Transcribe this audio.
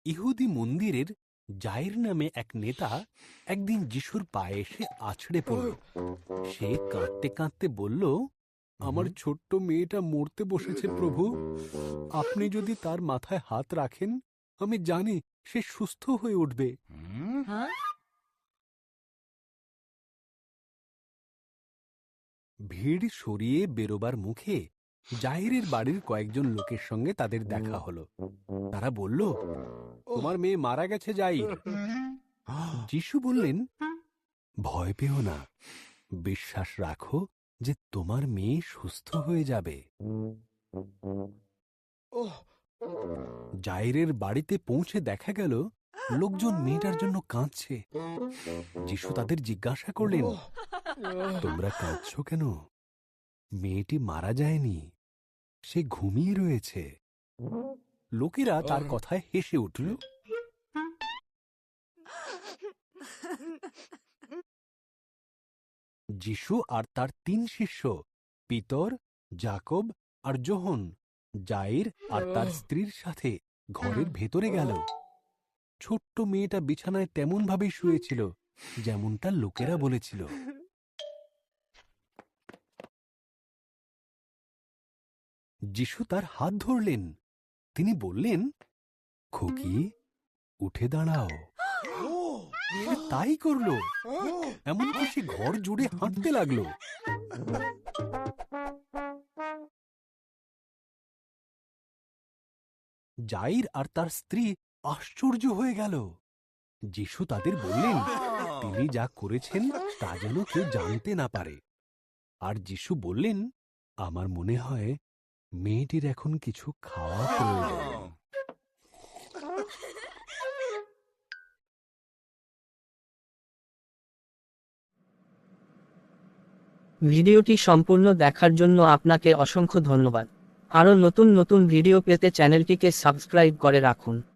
ইহুদি মন্দিরের জাইর নামে এক নেতা একদিন যিশুর পায়ে এসে আছড়ে পড়ল। সে কাঁদতে কাঁদতে বলল, আমার ছোট্ট মেয়েটা মরতে বসেছে প্রভু, আপনি যদি তার মাথায় হাত রাখেন আমি জানি সে সুস্থ হয়ে উঠবে। ভিড় সরিয়ে বেরোবার মুখে জাহিরের বাড়ির কয়েকজন লোকের সঙ্গে তাদের দেখা হলো। তারা বলল, তোমার মেয়ে মারা গেছে জাইর। যিশু বললেন, ভয় পেও না, বিশ্বাস রাখো যে তোমার মেয়ে সুস্থ হয়ে যাবে। জাইরের বাড়িতে পৌঁছে দেখা গেল লোকজন মেয়েটার জন্য কাঁদছে। যিশু তাদের জিজ্ঞাসা করলেন, তোমরা কাঁদছ কেন? মেয়েটি মারা যায়নি, সে ঘুমিয়ে রয়েছে। লোকেরা তার কথায় হেসে উঠল। যিশু আর তার 3 শিষ্য পিতর, যাকব আর যোহন জাইর আর তার স্ত্রীর সাথে ঘরের ভেতরে গেল। ছোট্ট মেয়েটা বিছানায় তেমন ভাবেই শুয়েছিল যেমনটা লোকেরা বলেছিল। যিশু তার হাত ধরলেন। তিনি বললেন, খুকি, উঠে দাঁড়াও। সে তাই করল। এমনকি সে ঘর জুড়ে হাঁটতে লাগল। জাইর আর তার স্ত্রী আশ্চর্য হয়ে গেল। যিশু তাদের বললেন, তিনি যা করেছেন তা যেন কেউ জানতে না পারে। আর যিশু বললেন, আমার মনে হয় মেয়েটির এখন কিছু খাওয়া প্রয়োজন। ভিডিওটি সম্পূর্ণ দেখার জন্য আপনাকে অসংখ্য ধন্যবাদ। আরও নতুন নতুন ভিডিও পেতে চ্যানেলটিকে সাবস্ক্রাইব করে রাখুন।